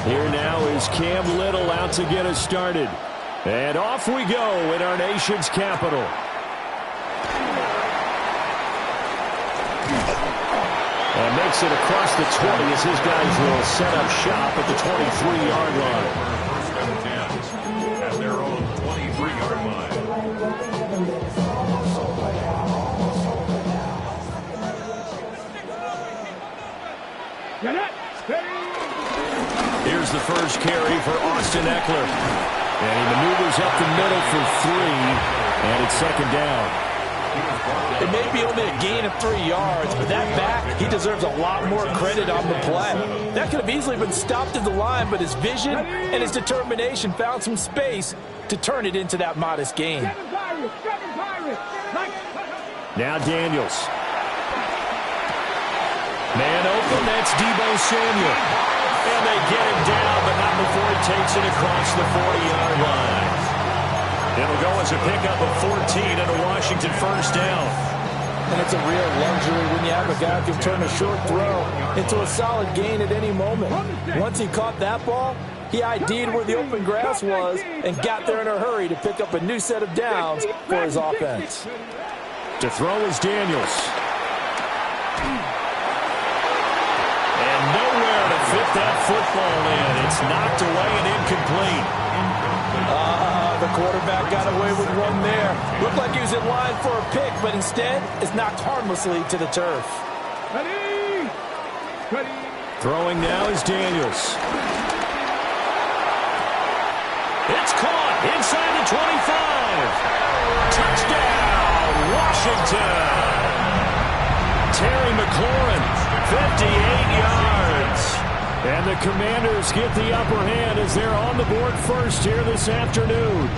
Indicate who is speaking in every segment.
Speaker 1: Here now is Cam Little out to get us started. And off we go in our nation's capital. And makes it across the 20 as his guys will set up shop at the 23-yard line.
Speaker 2: First and 10 at their own 23-yard line.
Speaker 1: Here's the first carry for Austin Eckler. And he maneuvers up the middle for 3, and it's second down.
Speaker 3: It may be only a gain of 3 yards, but that back, he deserves a lot more credit on the play. That could have easily been stopped at the line, but his vision and his determination found some space to turn it into that modest gain.
Speaker 1: Now Daniels. Man open, that's Deebo Samuel. And they get him down, but not before he takes it across the 40-yard line. It'll go as a pickup of 14 and a Washington first down.
Speaker 3: And it's a real luxury when you have a guy who can turn a short throw into a solid gain at any moment. Once he caught that ball, he ID'd where the open grass was and got there in a hurry to pick up a new set of downs for his offense.
Speaker 1: To throw is Daniels. And nowhere to fit that football in. It's knocked away and incomplete.
Speaker 3: The quarterback got away with one there. Looked like he was in line for a pick, but instead is knocked harmlessly to the turf.
Speaker 1: Throwing now is Daniels. It's caught inside the 25. Touchdown, Washington. Terry McLaurin, 58 yards. And the Commanders get the upper hand as they're on the board first here this afternoon.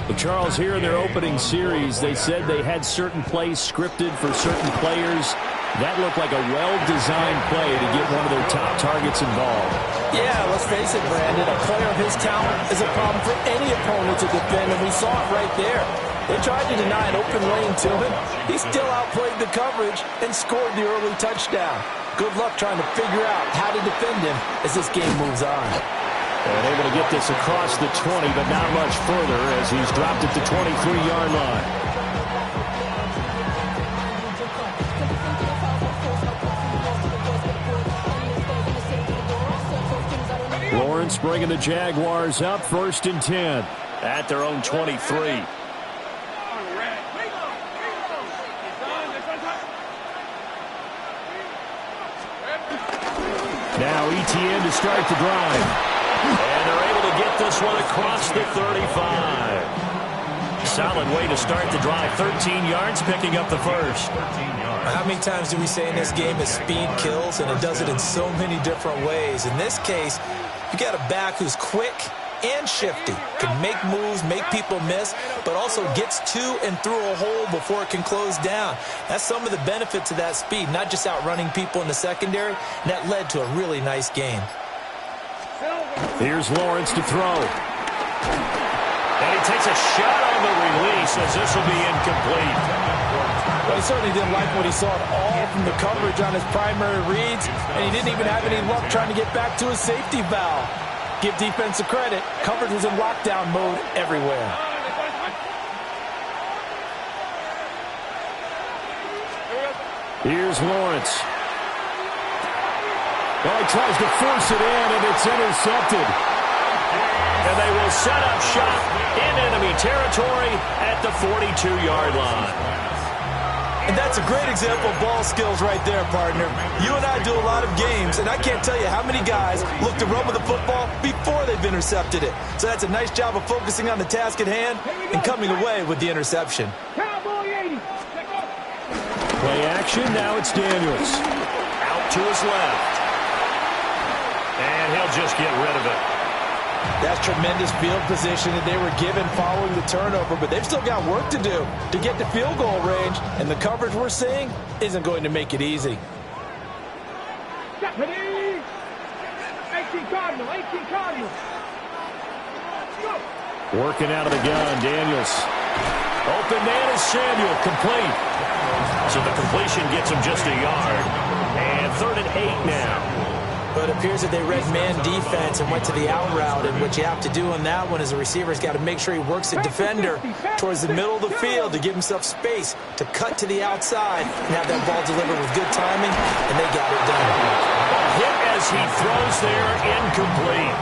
Speaker 1: Well, Charles, here in their opening series, they said they had certain plays scripted for certain players. That looked like a well-designed play to get one of their top targets involved.
Speaker 3: Yeah, let's face it, Brandon. A player of his talent is a problem for any opponent to defend, and we saw it right there. They tried to deny an open lane to him. He still outplayed the coverage and scored the early touchdown. Good luck trying to figure out how to defend him as this game moves on.
Speaker 1: And able to get this across the 20, but not much further as he's dropped at the 23-yard line. Lawrence bringing the Jaguars up first and 10 at their own 23. Now ETN to start the drive. And they're able to get this one across the 35. Solid way to start the drive. 13 yards, picking up the first.
Speaker 3: How many times do we say in this game that speed kills, and it does it in so many different ways? In this case, you got a back who's quick and shifty, can make moves, make people miss, but also gets to and through a hole before it can close down. That's some of the benefits of that speed, not just outrunning people in the secondary, and that led to a really nice game.
Speaker 1: Here's Lawrence to throw. And he takes a shot on the release as this will be incomplete.
Speaker 3: Well, he certainly didn't like what he saw at all from the coverage on his primary reads, and he didn't even have any luck trying to get back to his safety valve. Give defensive credit. Coverage was in lockdown mode everywhere.
Speaker 1: Here's Lawrence. Well, he tries to force it in, and it's intercepted. And they will set up shop in enemy territory at the 42-yard line.
Speaker 3: And that's a great example of ball skills right there, partner. You and I do a lot of games, and I can't tell you how many guys look to run with the football before they've intercepted it. So that's a nice job of focusing on the task at hand and coming away with the interception.
Speaker 1: Play action, now it's Daniels. Out to his left. And he'll just get rid of it.
Speaker 3: That's tremendous field position that they were given following the turnover, but they've still got work to do to get to field goal range, and the coverage we're seeing isn't going to make it easy.
Speaker 4: 18 Cardinal.
Speaker 1: Working out of the gun, Daniels. Open man is Samuel, complete. So the completion gets him just a yard. And 3rd and 8 now.
Speaker 3: But it appears that they read man defense and went to the out route, and what you have to do on that one is the receiver's got to make sure he works the defender towards the middle of the field to give himself space to cut to the outside and have that ball delivered with good timing, and they got it done.
Speaker 1: Hit as he throws there, incomplete.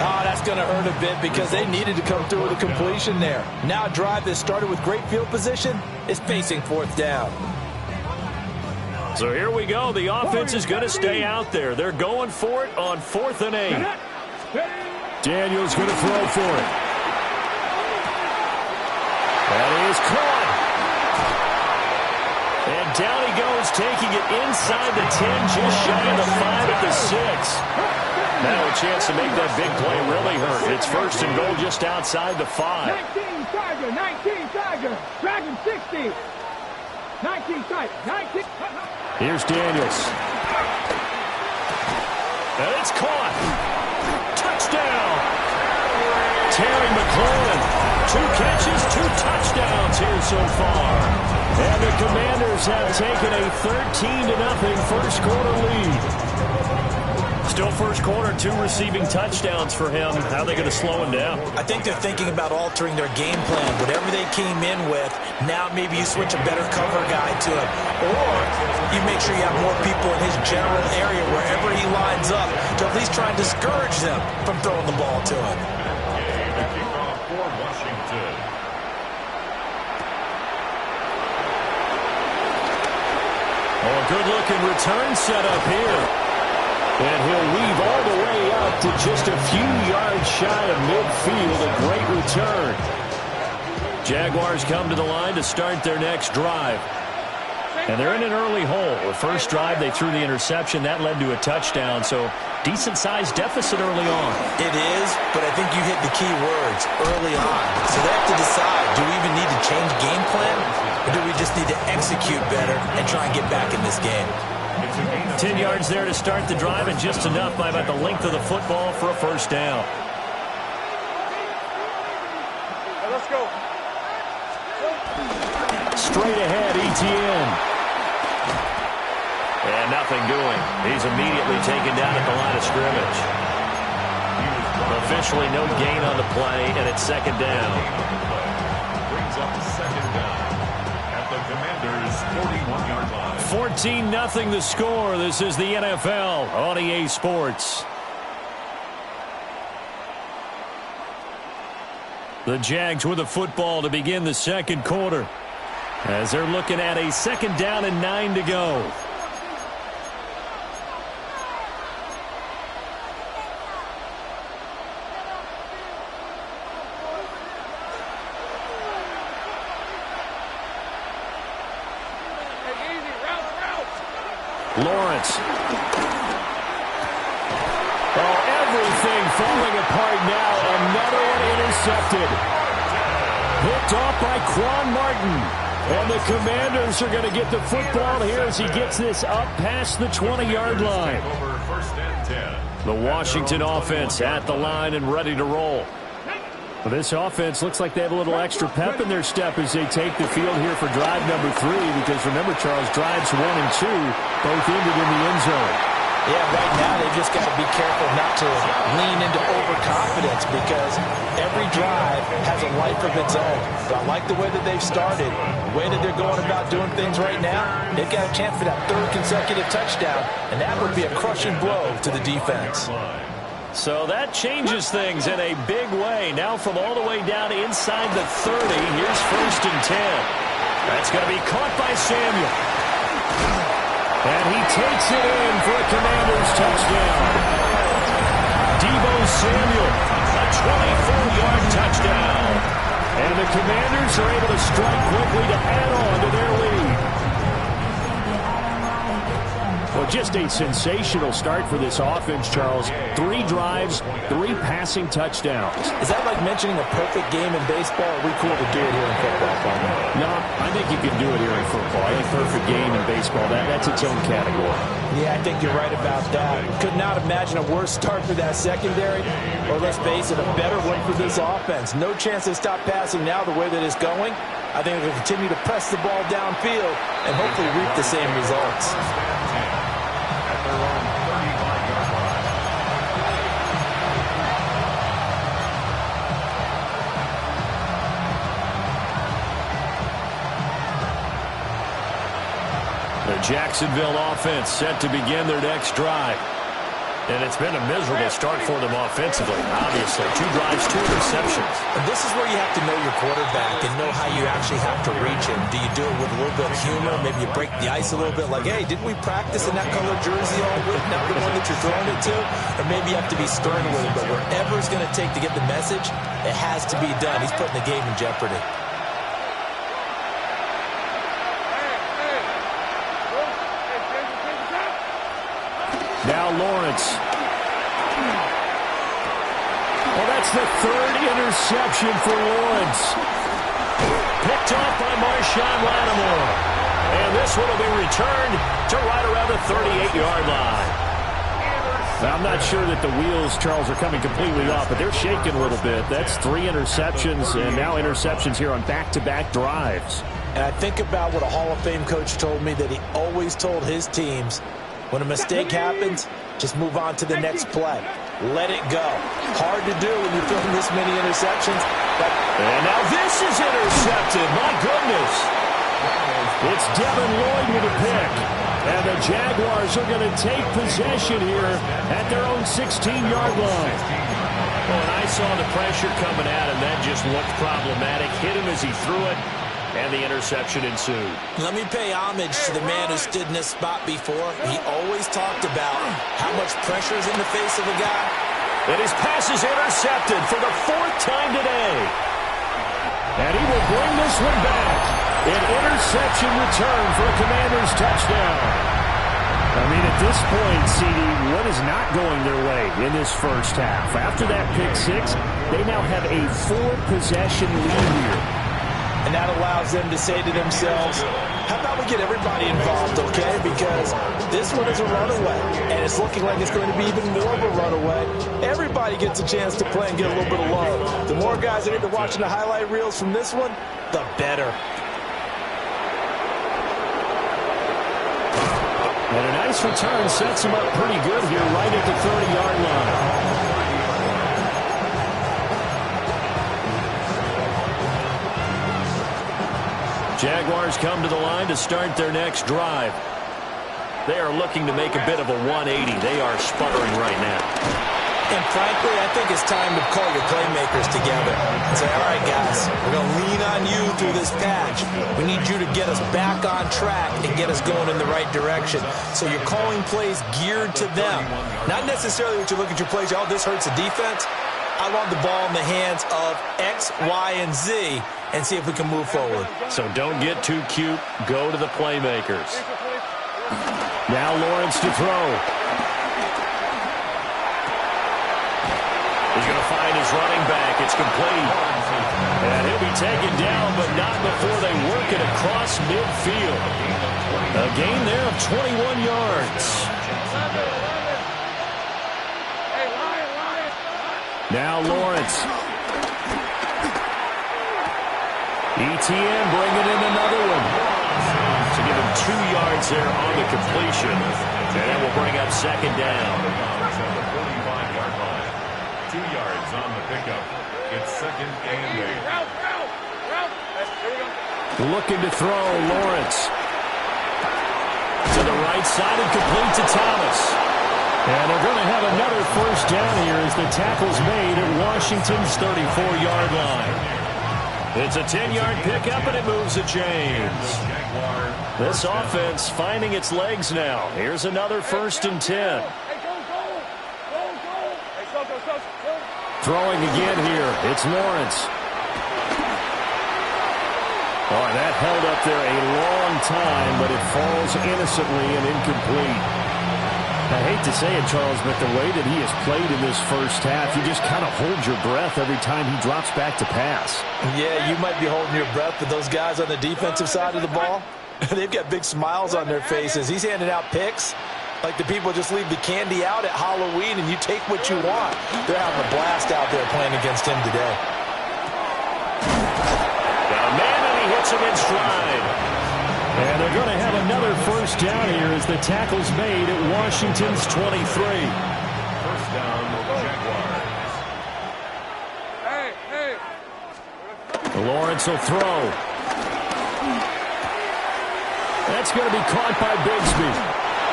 Speaker 3: Oh, that's going to hurt a bit because they needed to come through with a completion there. Now a drive that started with great field position is facing fourth down.
Speaker 1: So here we go. The offense is going to stay out there. They're going for it on 4th and 8. Daniels going to throw for it. That is caught. And down he goes, taking it inside the 10, just shy of the 5 at the 6. Now a chance to make that big play really hurt. It's 1st and goal just outside the 5.
Speaker 4: 19 Tiger, Dragon 60. 19 Tiger, 19.
Speaker 1: Here's Daniels. And it's caught. Touchdown. Terry McLaurin. 2 catches, 2 touchdowns here so far. And the Commanders have taken a 13-0 first quarter lead. Still first quarter, 2 receiving touchdowns for him. How are they going to slow him down?
Speaker 3: I think they're thinking about altering their game plan. Whatever they came in with, now maybe you switch a better cover guy to him. Or you make sure you have more people in his general area wherever he lines up to at least try and discourage them from throwing the ball to him.
Speaker 2: Kickoff for Washington.
Speaker 1: Oh, a good-looking return setup here. And he'll weave all the way up to just a few yards shy of midfield. A great return. Jaguars come to the line to start their next drive. And they're in an early hole. The first drive, they threw the interception. That led to a touchdown. So decent-sized deficit early on.
Speaker 3: It is, but I think you hit the key words early on. So they have to decide, do we even need to change game plan? Or do we just need to execute better and try and get back in this game?
Speaker 1: 10 yards there to start the drive, and just enough by about the length of the football for a first down.
Speaker 4: Let's go.
Speaker 1: Straight ahead, Etienne. And nothing doing. He's immediately taken down at the line of scrimmage. Officially no gain on the play, and it's 2nd down.
Speaker 2: Brings up 2nd down at the Commanders' 41-yard line.
Speaker 1: 14-0 the score. This is the NFL on EA Sports. The Jags with the football to begin the second quarter, as they're looking at a 2nd down and 9 to go. Lawrence. Oh, everything falling apart now. Another one intercepted. Picked off by Quan Martin. And the Commanders are going to get the football here as he gets this up past the 20-yard line.
Speaker 2: Over 1st and 10.
Speaker 1: The Washington offense at the line and ready to roll. Well, this offense looks like they have a little extra pep in their step as they take the field here for drive number 3, because remember, Charles, drives 1 and 2 both ended in the end zone.
Speaker 3: Yeah, right now they've just got to be careful not to lean into overconfidence, because every drive has a life of its own. But I like the way that they've started, the way that they're going about doing things right now. They've got a chance for that 3rd consecutive touchdown, and that would be a crushing blow to the defense.
Speaker 1: So that changes things in a big way. Now from all the way down inside the 30, here's 1st and 10. That's going to be caught by Samuel. And he takes it in for a Commanders touchdown. Deebo Samuel, a 24-yard touchdown. And the Commanders are able to strike quickly to add on to their lead. Well, just a sensational start for this offense, Charles. 3 drives, 3 passing touchdowns.
Speaker 3: Is that like mentioning a perfect game in baseball? Or are we cool to do it here in football, Farmer?
Speaker 1: No, I think you can do it here in football. I think perfect game in baseball, that's its own category.
Speaker 3: Yeah, I think you're right about that. Could not imagine a worse start for that secondary, or let's face it, a better one for this offense. No chance to stop passing now the way that it's going. I think they'll continue to press the ball downfield and hopefully reap the same results.
Speaker 2: At their own 35
Speaker 1: The Jacksonville offense set to begin their next drive. And it's been a miserable start for them offensively, obviously. 2 drives, 2 interceptions.
Speaker 3: And this is where you have to know your quarterback and know how you actually have to reach him. Do you do it with a little bit of humor? Maybe you break the ice a little bit like, hey, didn't we practice in that color jersey all week, not the one that you're throwing it to? Or maybe you have to be stern with him. But wherever it's going to take to get the message, it has to be done. He's putting the game in jeopardy.
Speaker 1: Now Lawrence. Well, that's the 3rd interception for Lawrence. Picked off by Marshawn Lattimore. And this one will be returned to right around the 38-yard line. Now, I'm not sure that the wheels, Charles, are coming completely off, but they're shaking a little bit. That's 3 interceptions, and now interceptions here on back-to-back drives.
Speaker 3: And I think about what a Hall of Fame coach told me, that he always told his teams, when a mistake happens, just move on to the next play. Let it go. Hard to do when you're throwing this many interceptions.
Speaker 1: And now this is intercepted. My goodness. It's Devin Lloyd with a pick. And the Jaguars are going to take possession here at their own 16-yard line. Well, and I saw the pressure coming at him. That just looked problematic. Hit him as he threw it. And the interception ensued.
Speaker 3: Let me pay homage to the man who stood in this spot before. He always talked about how much pressure is in the face of a guy.
Speaker 1: And his pass is intercepted for the 4th time today. And he will bring this one back. An interception return for a Commanders touchdown. I mean, at this point, CD, what is not going their way in this first half? After that pick 6, they now have a 4-possession lead here.
Speaker 3: And that allows them to say to themselves, how about we get everybody involved, okay? Because this one is a runaway, and it's looking like it's going to be even more of a runaway. Everybody gets a chance to play and get a little bit of love. The more guys that are watching the highlight reels from this one, the better.
Speaker 1: And a nice return sets him up pretty good here right at the 30-yard line. Jaguars come to the line to start their next drive. They are looking to make a bit of a 180. They are sputtering right now.
Speaker 3: And frankly, I think it's time to call your playmakers together and say, all right, guys, we're going to lean on you through this patch. We need you to get us back on track and get us going in the right direction. So you're calling plays geared to them. Not necessarily what you look at your plays, oh, this hurts the defense. I want the ball in the hands of X, Y, and Z and see if we can move forward.
Speaker 1: So don't get too cute. Go to the playmakers. Now Lawrence to throw. He's going to find his running back. It's complete. And he'll be taken down, but not before they work it across midfield. A gain there of 21 yards. Now Lawrence. ETN bringing in another one. To give him 2 yards there on the completion. And that will bring up 2nd down.
Speaker 2: 45-yard line. 2 yards on the pickup. It's 2nd and 8.
Speaker 1: Looking to throw, Lawrence. To the right side and complete to Thomas. And they're going to have another 1st down here as the tackle's made at Washington's 34-yard line. It's a 10-yard pickup, and it moves the chains. This offense finding its legs now. Here's another 1st and 10. Throwing again here. It's Lawrence. Oh, that held up there a long time, but it falls innocently and incomplete. I hate to say it, Charles, but the way that he has played in this first half, you just kind of hold your breath every time he drops back to pass.
Speaker 3: Yeah, you might be holding your breath, but those guys on the defensive side of the ball, they've got big smiles on their faces. He's handing out picks like the people just leave the candy out at Halloween and you take what you want. They're having a blast out there playing against him today.
Speaker 1: Got a man, and he hits him in stride. And they're going to have another 1st down here as the tackle's made at Washington's 23.
Speaker 2: 1st down, Jaguars.
Speaker 1: Lawrence will throw. That's going to be caught by Bigsby.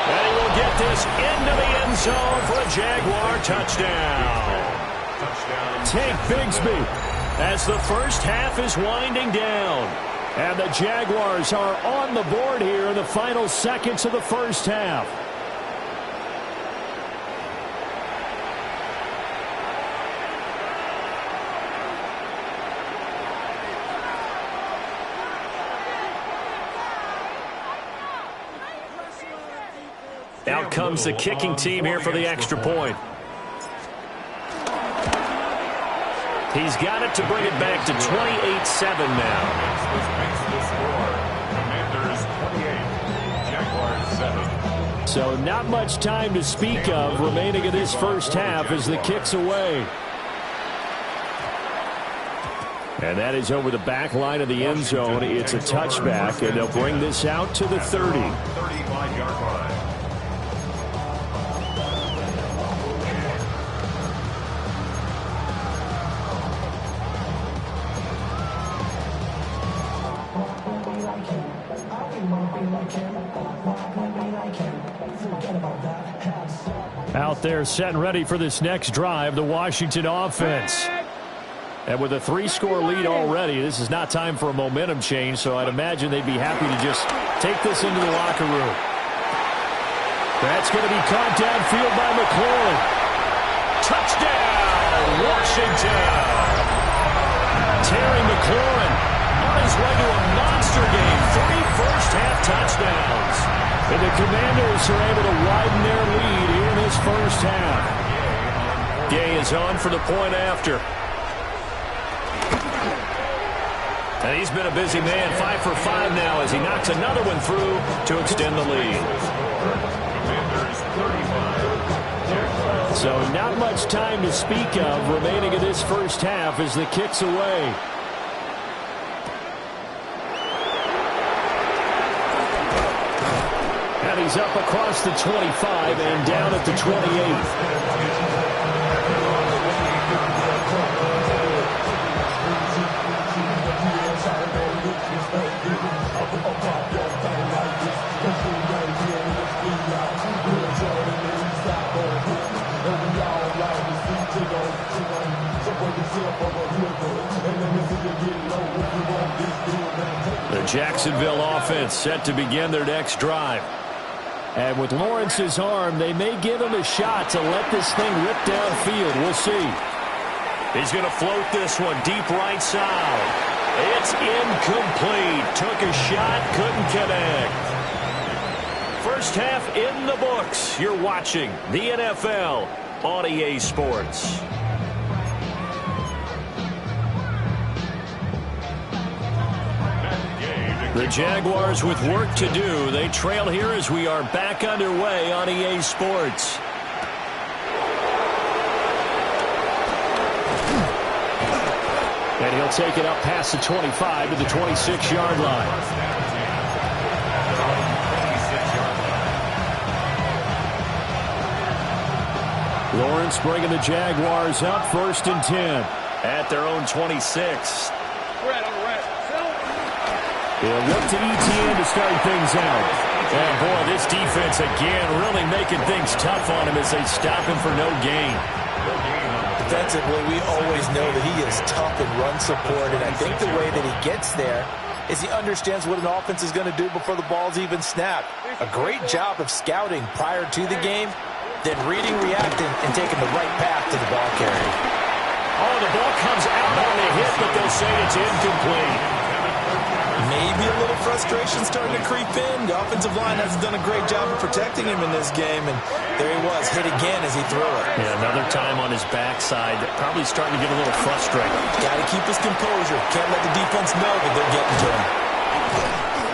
Speaker 1: And he will get this into the end zone for a Jaguar touchdown. Take Bigsby as the first half is winding down. And the Jaguars are on the board here in the final seconds of the first half. Out comes the kicking team here for the extra point. He's got it to bring it back to 28-7 now.
Speaker 2: Commanders 28, Jaguars 7.
Speaker 1: So not much time to speak of remaining in this first half as the kick's away. And that is over the back line of the end zone. It's a touchback, and they'll bring this out to the 30.
Speaker 2: 35-yard line.
Speaker 1: Out there set and ready for this next drive, the Washington offense. And with a 3-score lead already, this is not time for a momentum change, so I'd imagine they'd be happy to just take this into the locker room. That's going to be caught downfield by McLaurin. Touchdown, Washington! Terry McLaurin on his way to a monster game. 3 first-half touchdowns. And the Commanders are able to widen their lead here in this first half. Gay is on for the point after. And he's been a busy man, 5 for 5 now as he knocks another one through to extend the lead. So not much time to speak of remaining in this first half as the kick's away. And he's up across the 25 and down at the 28. The Jacksonville offense set to begin their next drive. And with Lawrence's arm, they may give him a shot to let this thing rip downfield. We'll see. He's going to float this one deep right side. It's incomplete. Took a shot, couldn't connect. First half in the books. You're watching the NFL on EA Sports. The Jaguars with work to do. They trail here as we are back underway on EA Sports. And he'll take it up past the 25 to the 26-yard line. Lawrence bringing the Jaguars up 1st and 10 at their own 26. They'll look to ETN to start things out. And boy, this defense again really making things tough on him as they stop him for no gain.
Speaker 3: Defensively, we always know that he is tough in run support, and I think the way that he gets there is he understands what an offense is going to do before the ball's even snapped. A great job of scouting prior to the game, then reading, reacting, and taking the right path to the ball carrier.
Speaker 1: Oh, the ball comes out on the hit, but they'll say it's incomplete.
Speaker 3: Maybe a little frustration starting to creep in. The offensive line hasn't done a great job of protecting him in this game, and there he was, hit again as he threw it.
Speaker 1: Yeah, another time on his backside, probably starting to get a little frustrated.
Speaker 3: Got to keep his composure. Can't let the defense know that they're getting to him.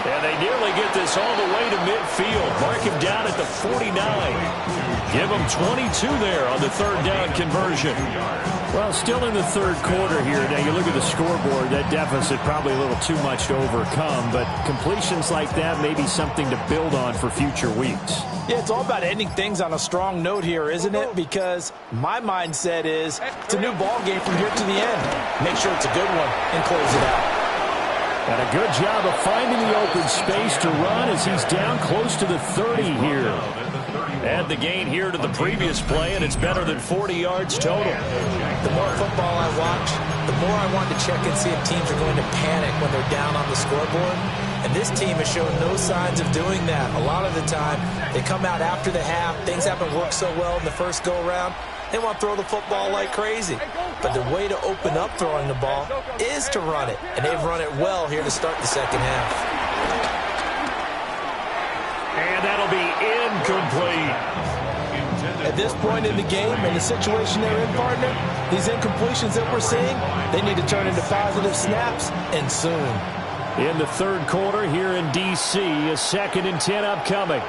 Speaker 1: And they nearly get this all the way to midfield. Mark him down at the 49. Give him 22 there on the 3rd down conversion. Well, still in the 3rd quarter here. Now, you look at the scoreboard, that deficit probably a little too much to overcome, but completions like that may be something to build on for future weeks.
Speaker 3: Yeah, it's all about ending things on a strong note here, isn't it? Because my mindset is it's a new ball game from here to the end. Make sure it's a good one and close it out.
Speaker 1: And a good job of finding the open space to run as he's down close to the 30 here. Add the gain here to the previous play, and it's better than 40 yards total.
Speaker 3: The more football I watch, the more I want to check and see if teams are going to panic when they're down on the scoreboard. And this team has shown no signs of doing that. A lot of the time, they come out after the half. Things haven't worked so well in the first go-around. They want to throw the football like crazy. But the way to open up throwing the ball is to run it. And they've run it well here to start the second half.
Speaker 1: And that'll be incomplete.
Speaker 3: At this point in the game and the situation they're in, partner, these incompletions that we're seeing, they need to turn into positive snaps, and soon.
Speaker 1: In the third quarter here in D.C., a 2nd and 10 upcoming.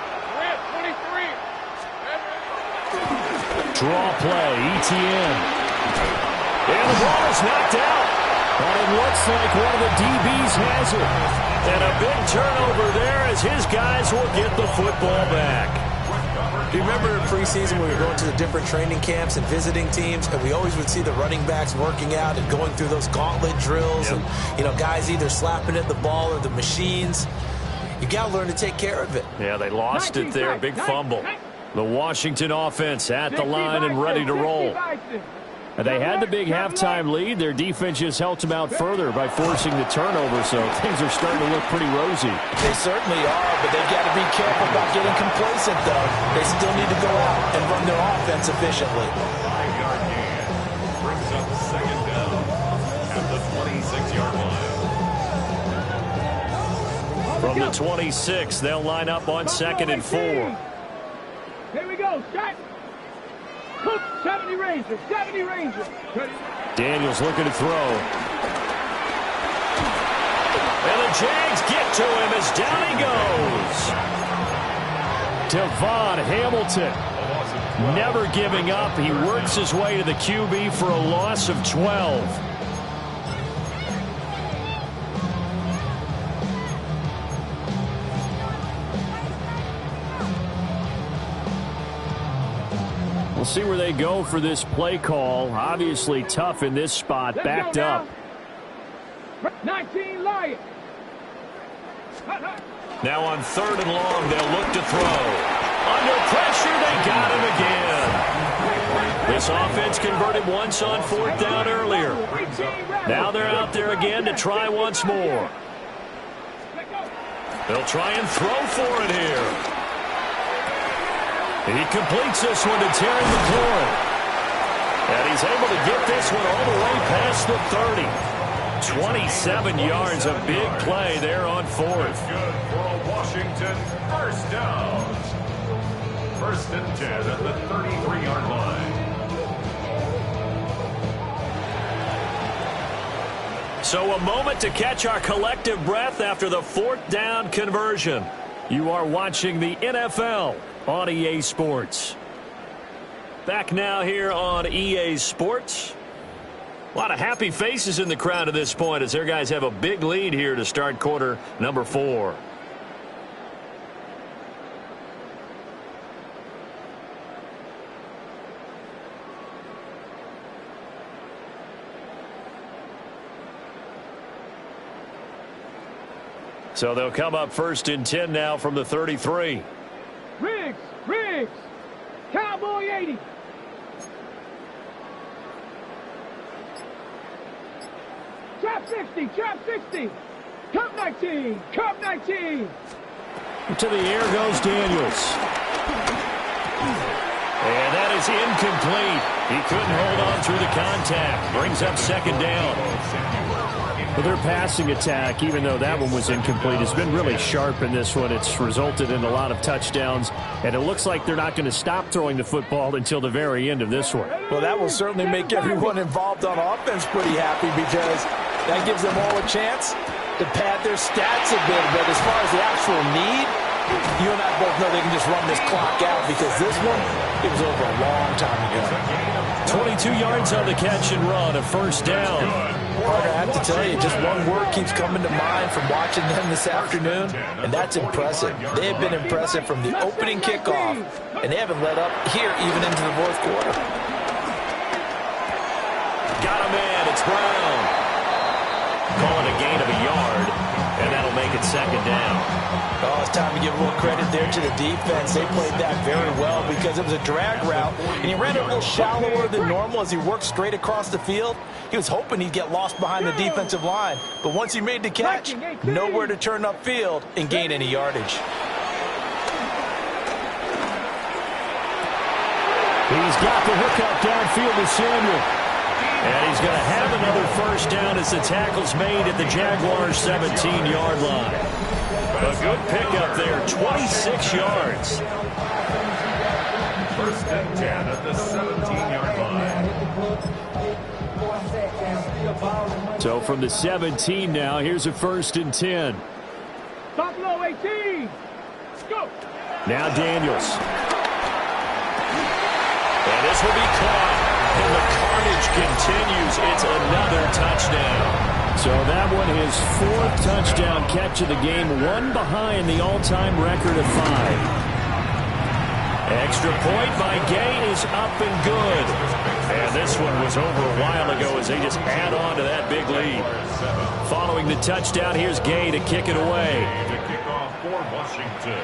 Speaker 1: Draw play, ETN. And the ball is knocked out. But it looks like one of the DBs has it. And a big turnover there as his guys will get the football back.
Speaker 3: Do you remember in preseason when we were going to the different training camps and visiting teams, and we always would see the running backs working out and going through those gauntlet drills, and, you know, guys either slapping at the ball or the machines. You got to learn to take care of it.
Speaker 1: Yeah, they lost it there. Big fumble. The Washington offense at the line and ready to roll. And they had the big halftime lead. Their defense just helped them out further by forcing the turnover, so things are starting to look pretty rosy.
Speaker 3: They certainly are, but they've got to be careful about getting complacent, though. They still need to go out and run their offense efficiently.
Speaker 2: 5-yard gain brings up second down at the 26-yard line.
Speaker 1: From the 26, they'll line up on 2nd and 4.
Speaker 4: Here we go, strike. 70 Rangers, 70 Rangers.
Speaker 1: Daniels looking to throw. And the Jags get to him as down he goes. Devon Hamilton never giving up. He works his way to the QB for a loss of 12. We'll see where they go for this play call. Obviously tough in this spot, backed up.
Speaker 4: 19 Lions.
Speaker 1: Now on 3rd and long, they'll look to throw. Under pressure, they got him again. This offense converted once on 4th down earlier. Now they're out there again to try once more. They'll try and throw for it here. He completes this one to Terry McLaurin. And he's able to get this one all the way past the 30. 27 yards, a big play there on 4th.
Speaker 2: Good for a Washington first down. 1st and 10 at the 33-yard line.
Speaker 1: So a moment to catch our collective breath after the 4th down conversion. You are watching the NFL on EA Sports. Back now here on EA Sports. A lot of happy faces in the crowd at this point as their guys have a big lead here to start quarter number 4. So they'll come up 1st and 10 now from the 33.
Speaker 4: Riggs, Cowboy 80. Trap 60, Cup 19.
Speaker 1: To the air goes Daniels. And that is incomplete. He couldn't hold on through the contact. Brings up 2nd down. Well, their passing attack, even though that one was incomplete, has been really sharp in this one. It's resulted in a lot of touchdowns, and it looks like they're not going to stop throwing the football until the very end of this one.
Speaker 3: Well, that will certainly make everyone involved on offense pretty happy because that gives them all a chance to pad their stats a bit. But as far as the actual need, you and I both know they can just run this clock out because this one, it was over a long time ago.
Speaker 1: 22 yards on the catch and run, a 1st down.
Speaker 3: Carter, I have to tell you, just one word keeps coming to mind from watching them this afternoon, and that's impressive. They have been impressive from the opening kickoff, and they haven't let up here even into the 4th quarter.
Speaker 1: Got a man, it's Brown. Call it a gain of a yard. second down.
Speaker 3: Oh, it's time to give a little credit there to the defense. They played that very well because it was a drag route, and he ran it a little shallower than normal as he worked straight across the field. He was hoping he'd get lost behind the defensive line, but once he made the catch, nowhere to turn upfield and gain any yardage.
Speaker 1: He's got the hookup downfield to Samuel. And he's going to have another first down as the tackle's made at the Jaguars' 17-yard line. A good pickup there, 26 yards.
Speaker 2: First and 10 at the 17-yard line.
Speaker 1: So from the 17 now, here's a first and 10.
Speaker 4: Top low, 18. Go.
Speaker 1: Now Daniels. And this will be caught. And the carnage continues. It's another touchdown. So that one, his fourth touchdown catch of the game, one behind the all-time record of 5. Extra point by Gay is up and good. And this one was over a while ago as they just add on to that big lead. Following the touchdown, here's Gay to kick it away.
Speaker 2: The kickoff for Washington.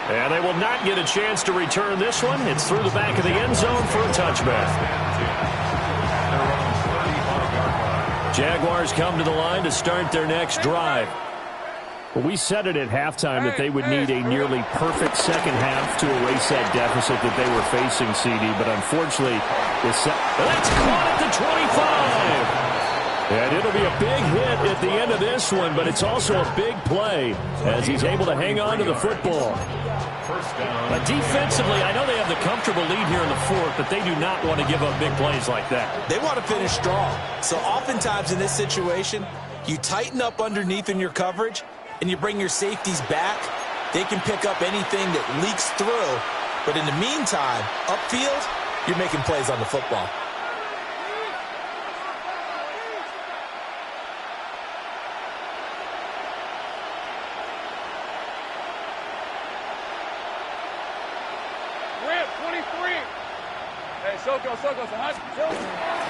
Speaker 1: And they will not get a chance to return this one. It's through the back of the end zone for a touchback. Jaguars come to the line to start their next drive. Well, we said it at halftime that they would need a nearly perfect second half to erase that deficit that they were facing, CD. But unfortunately, that's caught at the 25. And it'll be a big hit at the end of this one, but it's also a big play as he's able to hang on to the football. But defensively, I know they have the comfortable lead here in the fourth, but they do not want to give up big plays like that.
Speaker 3: They want to finish strong. So oftentimes in this situation, you tighten up underneath in your coverage, and you bring your safeties back. They can pick up anything that leaks through. But in the meantime, upfield, you're making plays on the football.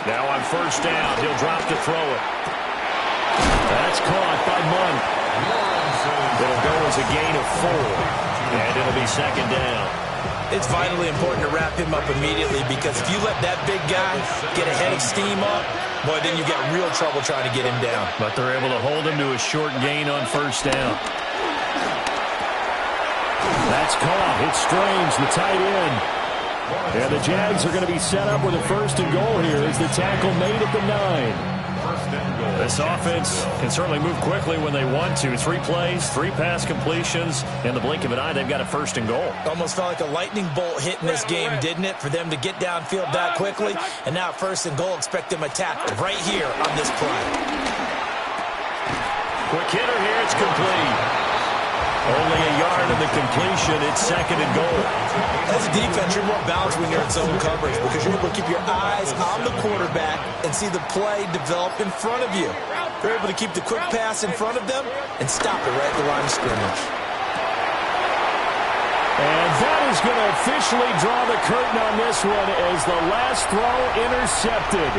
Speaker 1: Now on first down, he'll drop to throw it. That's caught by Munn. It'll go as a gain of 4, and it'll be second down.
Speaker 3: It's vitally important to wrap him up immediately because if you let that big guy get a head of steam up, boy, then you get real trouble trying to get him down.
Speaker 1: But they're able to hold him to a short gain on first down. That's caught. It's Strange, the tight end. And the Jags are going to be set up with a first and goal here as the tackle made at the 9. This offense can certainly move quickly when they want to. 3 plays, 3 pass completions. In the blink of an eye, they've got a first and goal.
Speaker 3: Almost felt like a lightning bolt hit in this game, didn't it? For them to get downfield that quickly. And now first and goal, expect them attack right here on this play.
Speaker 1: Quick hitter here, it's complete. Only a yard of the completion. It's second and goal.
Speaker 3: As a defense, you're more balanced when you're in zone coverage because you're able to keep your eyes on the quarterback and see the play develop in front of you. You're able to keep the quick pass in front of them and stop it right at the line of scrimmage.
Speaker 1: And that is going to officially draw the curtain on this one as the last throw intercepted.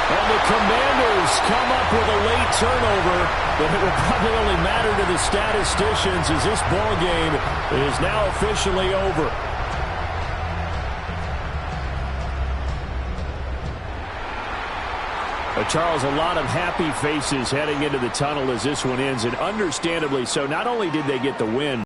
Speaker 1: And the Commanders come up with a late turnover, but it will probably only matter to the statisticians as this ball game is now officially over. Charles, a lot of happy faces heading into the tunnel as this one ends, and understandably so. Not only did they get the win,